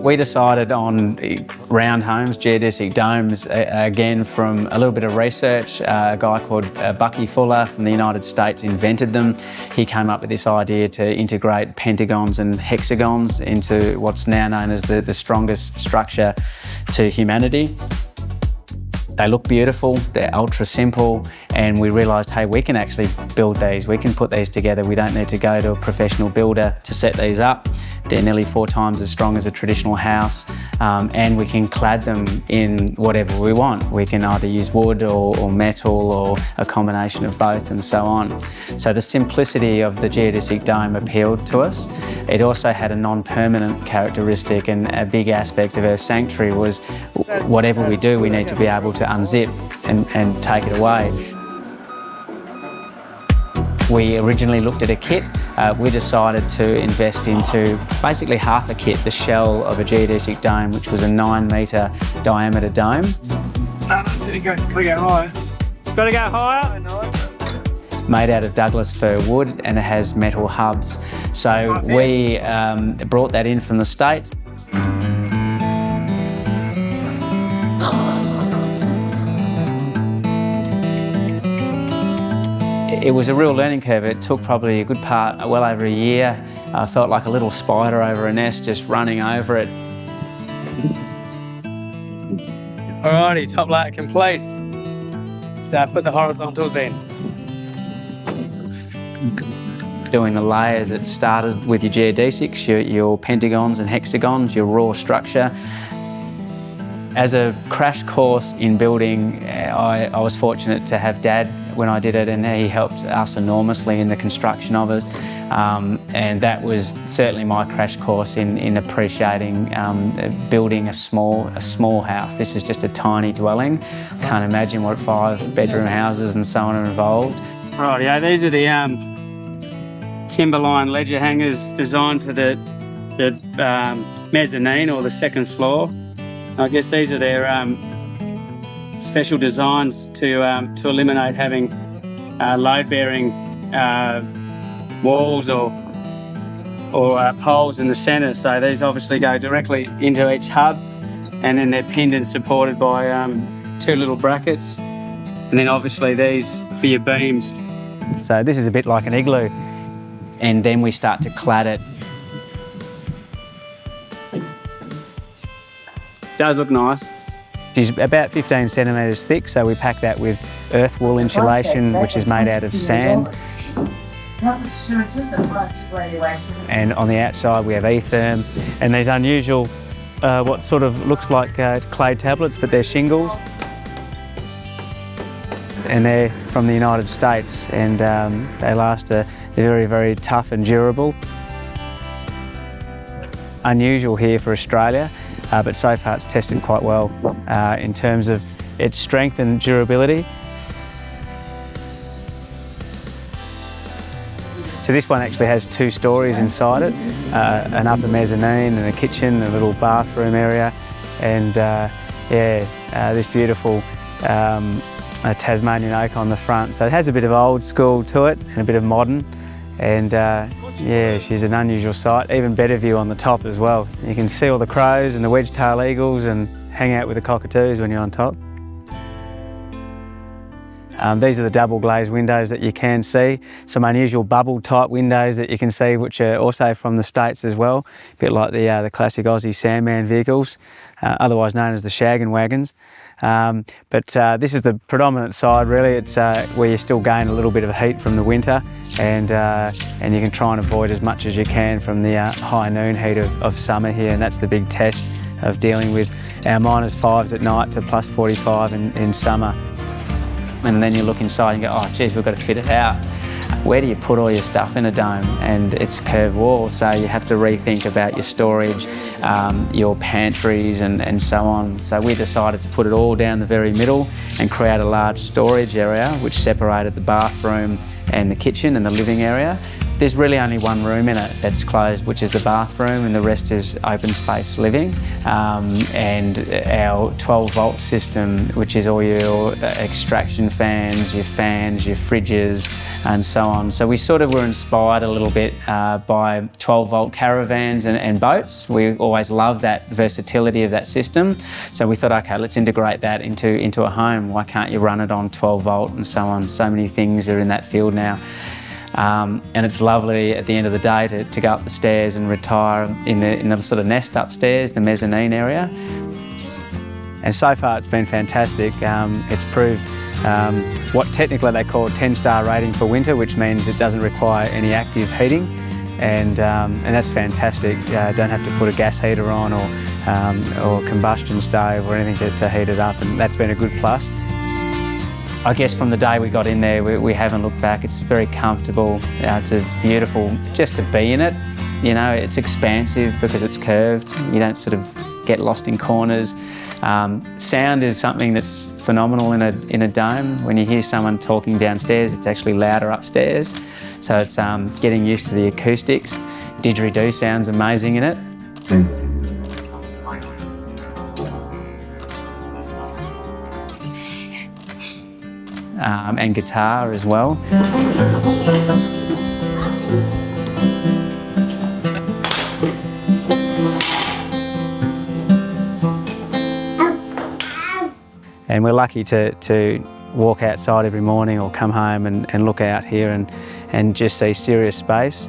We decided on round homes, geodesic domes, again from a little bit of research. A guy called Bucky Fuller from the United States invented them. He came up with this idea to integrate pentagons and hexagons into what's now known as the strongest structure to humanity. They look beautiful, they're ultra simple, and we realised, hey, we can actually build these, we can put these together. We don't need to go to a professional builder to set these up. They're nearly 4 times as strong as a traditional house, and we can clad them in whatever we want. We can either use wood or metal or a combination of both and so on. So the simplicity of the geodesic dome appealed to us. It also had a non-permanent characteristic, and a big aspect of our sanctuary was whatever we do, we need to be able to unzip and take it away. We originally looked at a kit. We decided to invest into basically half a kit, the shell of a geodesic dome, which was a 9-metre diameter dome. No, it's gotta go higher. Gotta go higher? Made out of Douglas fir wood, and it has metal hubs. So we brought that in from the States. It was a real learning curve. It took probably a good part, well over a year. I felt like a little spider over a nest, just running over it. Alrighty, top layer complete. So put the horizontals in. Doing the layers, it started with your geodesics, your pentagons and hexagons, your raw structure. As a crash course in building, I was fortunate to have Dad when I did it, and he helped us enormously in the construction of it. And that was certainly my crash course in appreciating building a small house. This is just a tiny dwelling. Can't imagine what 5-bedroom houses and so on are involved. Right, yeah, these are the timberline ledger hangers designed for the mezzanine or the second floor. I guess these are their special designs to eliminate having load-bearing walls or poles in the centre. So these obviously go directly into each hub, and then they're pinned and supported by 2 little brackets. And then obviously these for your beams. So this is a bit like an igloo, and then we start to clad it. Does look nice. She's about 15 centimetres thick, so we pack that with earth wool insulation, which is made out of sand. And on the outside we have etherm, and these unusual, what sort of looks like clay tablets, but they're shingles. And they're from the United States, and they last, they're very, very tough and durable. Unusual here for Australia. But so far it's tested quite well in terms of its strength and durability. So this one actually has 2 stories inside it, an upper mezzanine and a kitchen, a little bathroom area, and this beautiful Tasmanian oak on the front. So it has a bit of old school to it and a bit of modern, and yeah, she's an unusual sight. Even better view on the top as well. You can see all the crows and the wedge-tailed eagles and hang out with the cockatoos when you're on top. These are the double glazed windows that you can see. Some unusual bubble type windows that you can see, which are also from the States as well. A bit like the classic Aussie Sandman vehicles, otherwise known as the shaggin' wagons. But this is the predominant side really. It's where you still gain a little bit of heat from the winter, and you can try and avoid as much as you can from the high noon heat of summer here, and that's the big test of dealing with our -5s at night to +45 in summer. And then you look inside and go, oh geez, we've got to fit it out. Where do you put all your stuff in a dome? And it's curved walls, so you have to rethink about your storage, your pantries and so on. So we decided to put it all down the very middle and create a large storage area which separated the bathroom and the kitchen and the living area. There's really only one room in it that's closed, which is the bathroom, and the rest is open space living. And our 12-volt system, which is all your extraction fans, your fridges, and so on. So we sort of were inspired a little bit by 12-volt caravans and boats. We always loved that versatility of that system. So we thought, okay, let's integrate that into a home. Why can't you run it on 12-volt and so on? So many things are in that field now. And it's lovely at the end of the day to go up the stairs and retire in the sort of nest upstairs, the mezzanine area. And so far it's been fantastic. It's proved what technically they call a 10-star rating for winter, which means it doesn't require any active heating. And that's fantastic. Don't have to put a gas heater on or combustion stove or anything to heat it up, and that's been a good plus. I guess from the day we got in there, we haven't looked back. It's very comfortable. It's beautiful just to be in it. You know, it's expansive because it's curved. You don't sort of get lost in corners. Sound is something that's phenomenal in a dome. When you hear someone talking downstairs, it's actually louder upstairs. So it's getting used to the acoustics. Didgeridoo sounds amazing in it. And guitar as well. And we're lucky to walk outside every morning or come home and look out here and just see serious space.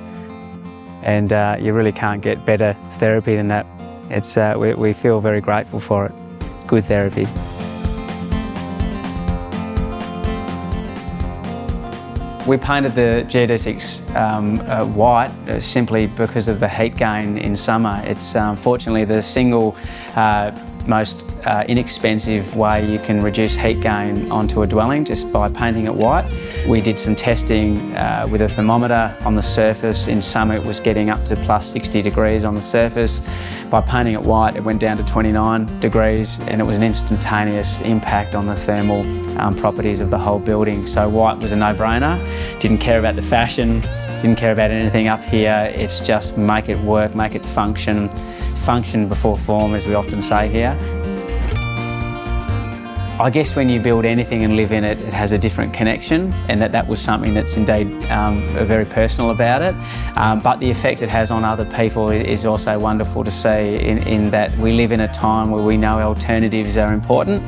And you really can't get better therapy than that. We feel very grateful for it. Good therapy. We painted the GD6 white simply because of the heat gain in summer. It's fortunately the single most inexpensive way you can reduce heat gain onto a dwelling, just by painting it white. We did some testing with a thermometer on the surface. In summer it was getting up to plus 60 degrees on the surface. By painting it white it went down to 29 degrees, and it was an instantaneous impact on the thermal properties of the whole building. So white was a no-brainer. Didn't care about the fashion, didn't care about anything up here. It's just make it work, make it function. Function before form, as we often say here. I guess when you build anything and live in it, it has a different connection, and that was something that's indeed very personal about it. But the effect it has on other people is also wonderful to see, in that we live in a time where we know alternatives are important.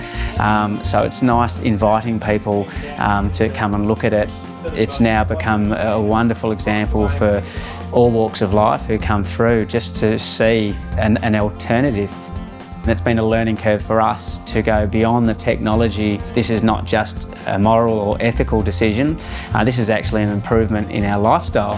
So it's nice inviting people to come and look at it. It's now become a wonderful example for all walks of life who come through just to see an alternative. And it's been a learning curve for us to go beyond the technology. This is not just a moral or ethical decision. This is actually an improvement in our lifestyle.